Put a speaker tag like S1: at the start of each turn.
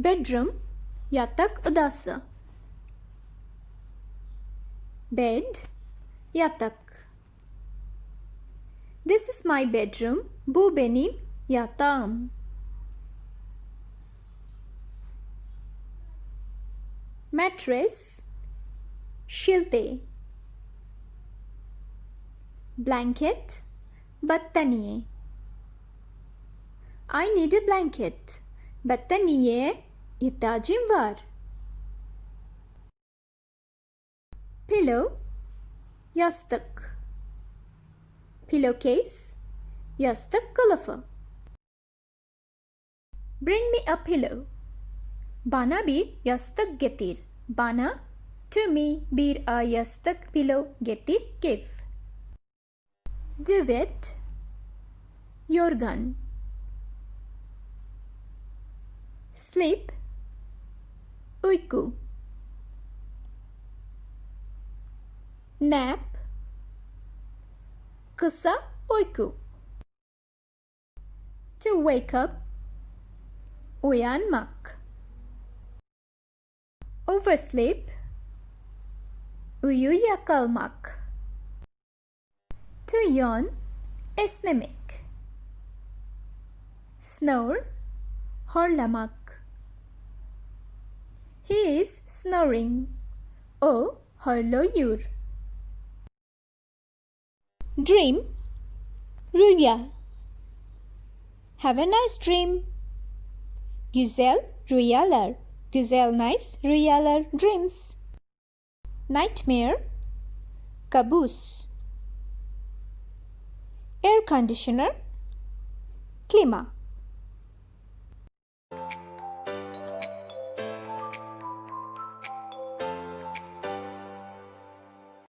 S1: Bedroom, yatak odası. Bed, yatak. This is my bedroom. Bu benim yatağım. Mattress, şilte. Blanket, battaniye. I need a blanket. Battaniyeye ihtiyacım var. Pillow, yastık. Pillowcase, yastık kılıfı. Bring me a pillow. Bana bir yastık getir. Bana, to me, bir yastık pillow getir, give. Duvet, yorgan. Sleep, uyku. Nap, kısa uyku. To wake up, uyanmak. Oversleep, uyuyakalmak. To yawn, esnemek. Snore, horlamak. He is snoring. O horluyor. Dream, rüya. Have a nice dream. Güzel rüyalar. Güzel nice rüyalar, dreams. Nightmare, kabus. Air conditioner, klima.